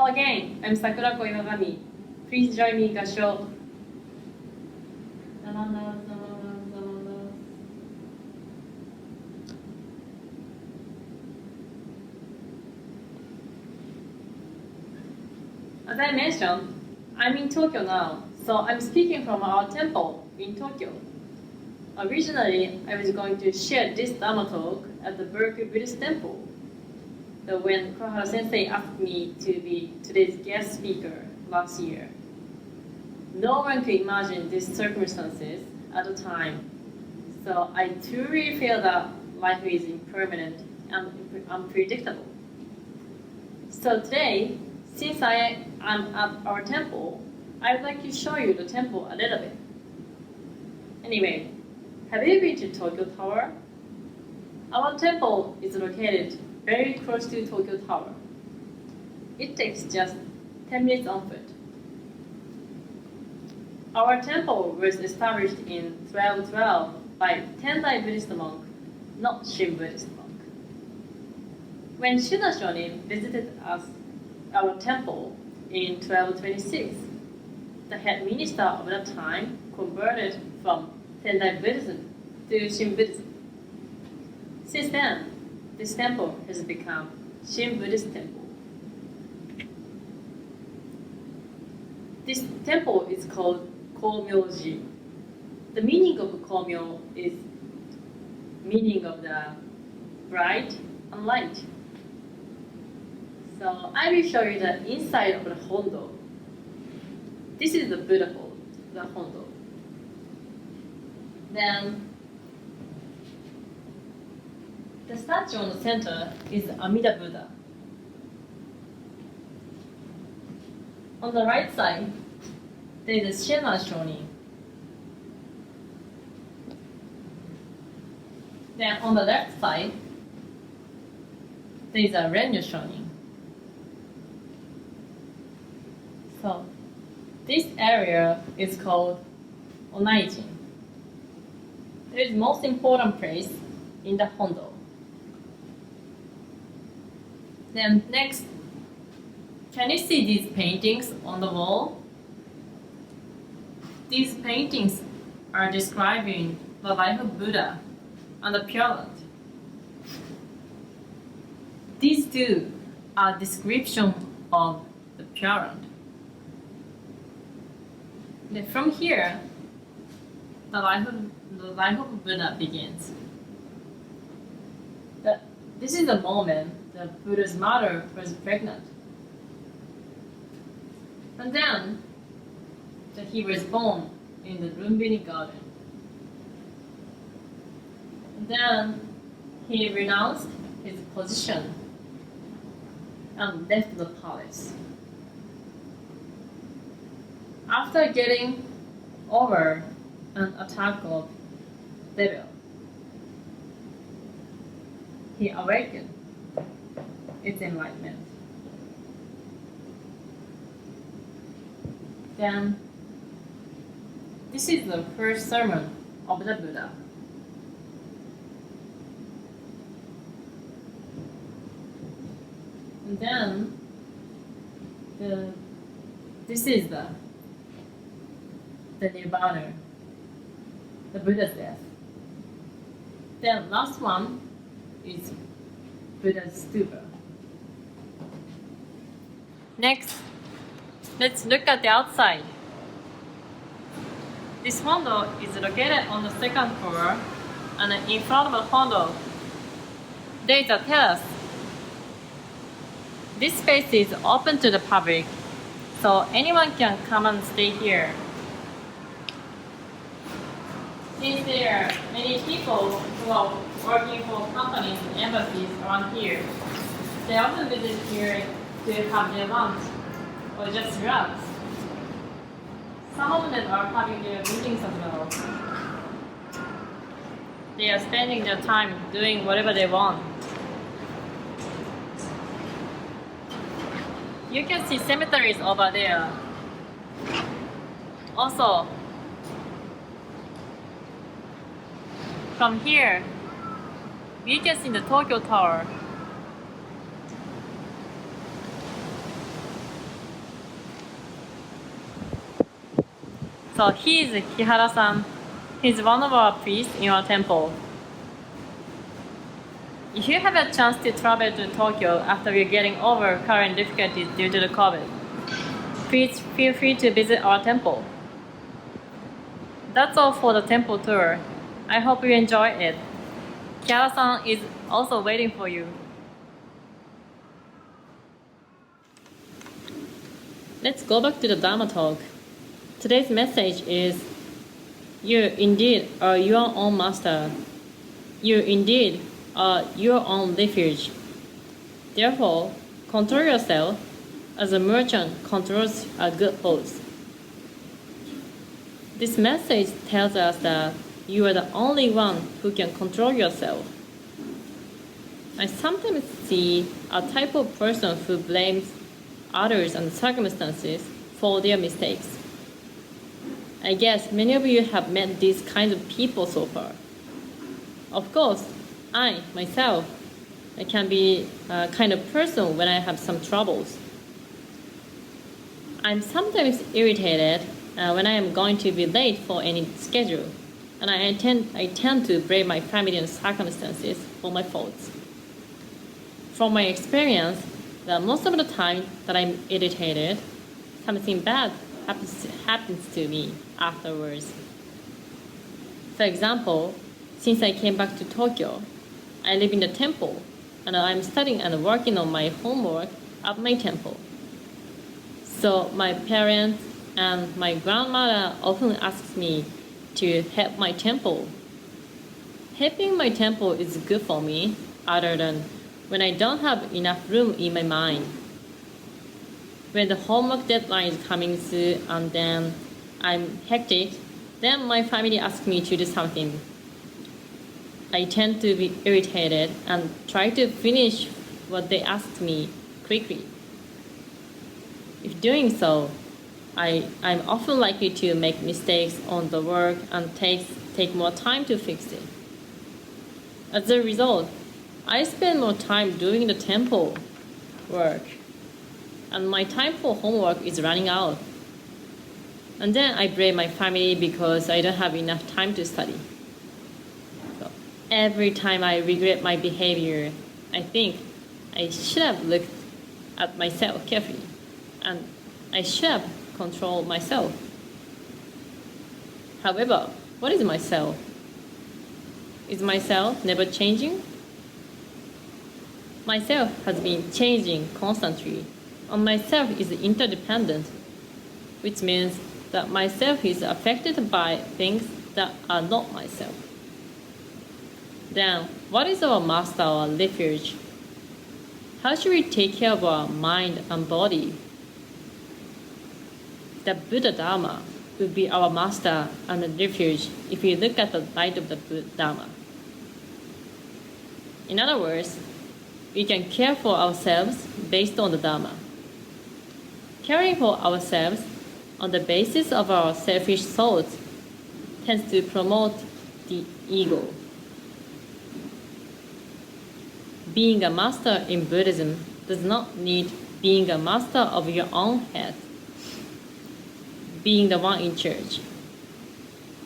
Hello again, I'm Sakurako Iwagami. Please join me in Gasho. As I mentioned, I'm in Tokyo now, so I'm speaking from our temple in Tokyo. Originally, I was going to share this Dharma talk at the Berkeley Buddhist Temple. But when Kohara Sensei asked me to be today's guest speaker last year, no one could imagine these circumstances at the time. So I truly feel that life is impermanent and unpredictable. So today, since I am at our temple, I would like to show you the temple a little bit. Anyway, have you been to Tokyo Tower? Our temple is located very close to Tokyo Tower. It takes just 10 minutes on foot. Our temple was established in 1212 by Tendai Buddhist monk, not Shin Buddhist monk. When Shuda Shonin visited us, our temple in 1226, the head minister of that time converted from Tendai Buddhism to Shin Buddhism. Since then, this temple has become Shin Buddhist temple. This temple is called Komyoji. The meaning of Komyo is meaning of the bright and light. So I will show you the inside of the Hondo. This is the Buddha hall, the Hondo. Then the statue on the center is Amida Buddha. On the right side, there is a Shena Shonin. Then on the left side, there is a Renyu Shonin. So this area is called Onaijin. It is the most important place in the Hondo. Then next, can you see these paintings on the wall? These paintings are describing the life of Buddha and the Pure Land. These two are description of the Pure Land. Then from here, the life of Buddha begins. This is the moment that Buddha's mother was pregnant. And then that he was born in the Lumbini garden. And then he renounced his position and left the palace. After getting over an attack of devil, he awakened its enlightenment. Then, this is the first sermon of the Buddha. And then, this is the Nirvana, the Buddha's death. Then last one is Buddha's stupa. Next, let's look at the outside. This Hondo is located on the second floor, and in front of the Hondo, there is a terrace. This space is open to the public, so anyone can come and stay here. Since there are many people who are working for companies and embassies around here, they often visit here to have their lunch or just relax. Some of them are having their meetings as well. They are spending their time doing whatever they want. You can see cemeteries over there. Also, from here, you can see the Tokyo Tower. So he's Hihara-san. He's one of our priests in our temple. If you have a chance to travel to Tokyo after you're getting over current difficulties due to the COVID, please feel free to visit our temple. That's all for the temple tour. I hope you enjoy it. Kiara-san is also waiting for you. Let's go back to the Dharma talk. Today's message is, you indeed are your own master. You indeed are your own refuge. Therefore, control yourself as a merchant controls a good horse. This message tells us that you are the only one who can control yourself. I sometimes see a type of person who blames others and circumstances for their mistakes. I guess many of you have met these kinds of people so far. Of course, I, myself, I can be a kind of person when I have some troubles. I'm sometimes irritated when I am going to be late for any schedule, and I tend to blame my family and circumstances for my faults. From my experience, that most of the time that I'm irritated, something bad happens to me afterwards. For example, since I came back to Tokyo, I live in the temple, and I'm studying and working on my homework at my temple. So my parents and my grandmother often asks me to help my temple. Helping my temple is good for me, other than when I don't have enough room in my mind. When the homework deadline is coming soon and then I'm hectic, then my family asks me to do something. I tend to be irritated and try to finish what they asked me quickly. If doing so, I'm often likely to make mistakes on the work and take more time to fix it. As a result, I spend more time doing the temple work, and my time for homework is running out. And then I blame my family because I don't have enough time to study. So every time I regret my behavior, I think I should have looked at myself carefully, and I should have controlled myself. However, what is myself? Is myself never changing? Myself has been changing constantly, and myself is interdependent, which means that myself is affected by things that are not myself. Then, what is our master or refuge? How should we take care of our mind and body? The Buddha Dharma would be our master and refuge if we look at the light of the Buddha Dharma. In other words, we can care for ourselves based on the Dharma. Caring for ourselves on the basis of our selfish thoughts tends to promote the ego. Being a master in Buddhism does not need being a master of your own head, being the one in charge.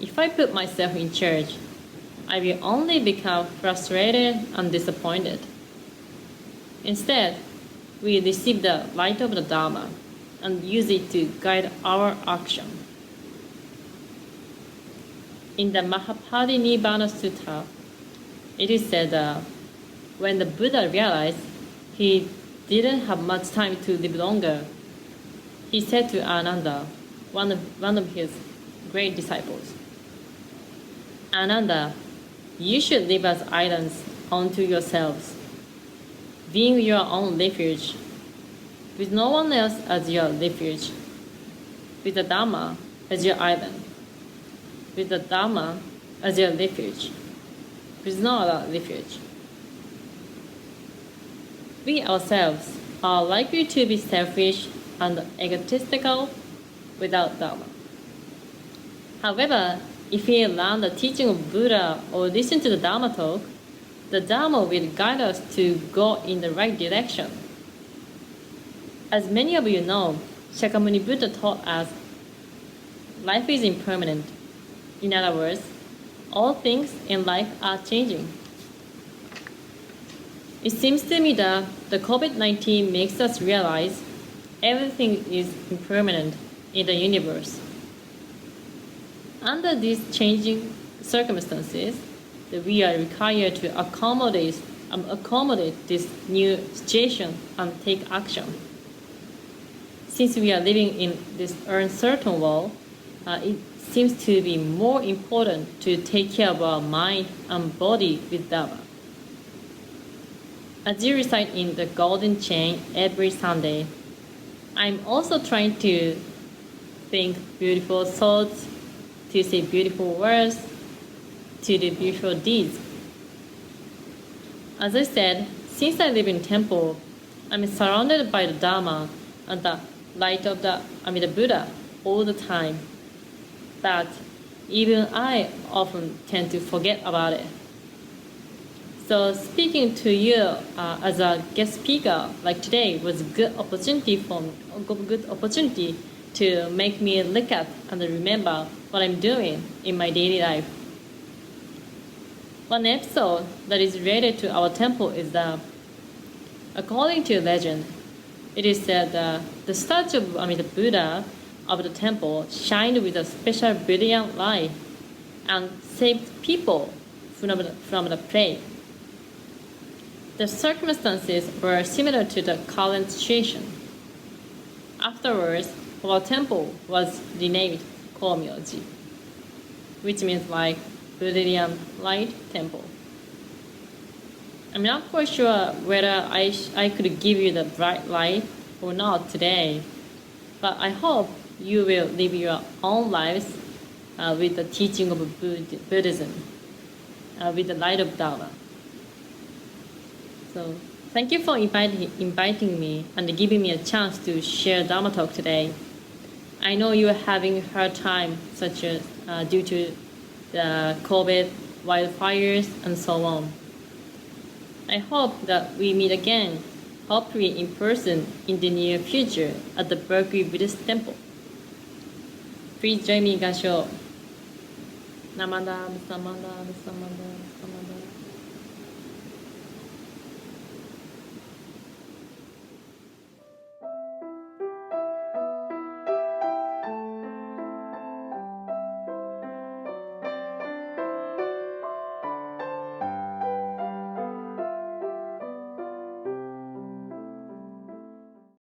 If I put myself in charge, I will only become frustrated and disappointed. Instead, we receive the light of the Dharma and use it to guide our action. In the Mahaparinibbana Sutta, it is said that when the Buddha realized he didn't have much time to live longer, he said to Ananda, one of his great disciples, "Ananda, you should live as islands unto yourselves, being your own refuge, with no one else as your refuge, with the Dharma as your island, with the Dharma as your refuge, with no other refuge." We ourselves are likely to be selfish and egotistical without Dharma. However, if we learn the teaching of Buddha or listen to the Dharma talk, the Dharma will guide us to go in the right direction. As many of you know, Shakyamuni Buddha taught us, life is impermanent. In other words, all things in life are changing. It seems to me that the COVID-19 makes us realize everything is impermanent in the universe. Under these changing circumstances, we are required to accommodate this new situation and take action. Since we are living in this uncertain world, it seems to be more important to take care of our mind and body with Dharma. As you recite in the Golden Chain every Sunday, I'm also trying to think beautiful thoughts, to say beautiful words, to do beautiful deeds. As I said, since I live in temple, I'm surrounded by the Dharma and the light of the Buddha all the time. But even I often tend to forget about it. So speaking to you as a guest speaker like today was a good opportunity to make me look at and remember what I'm doing in my daily life. One episode that is related to our temple is that, according to legend, it is said that the statue of the Buddha of the temple shined with a special brilliant light and saved people from the plague. The circumstances were similar to the current situation. Afterwards, our temple was renamed Komyoji, which means like Brilliant Light Temple. I'm not quite sure whether I could give you the bright light or not today, but I hope you will live your own lives with the teaching of Buddhism, with the light of Dharma. So thank you for inviting me and giving me a chance to share Dharma talk today. I know you are having a hard time, such as due to the COVID, wildfires, and so on. I hope that we meet again, hopefully in person in the near future at the Berkeley Buddhist Temple. Please join me in Gassho. Namada, Samada, Samada, Samada.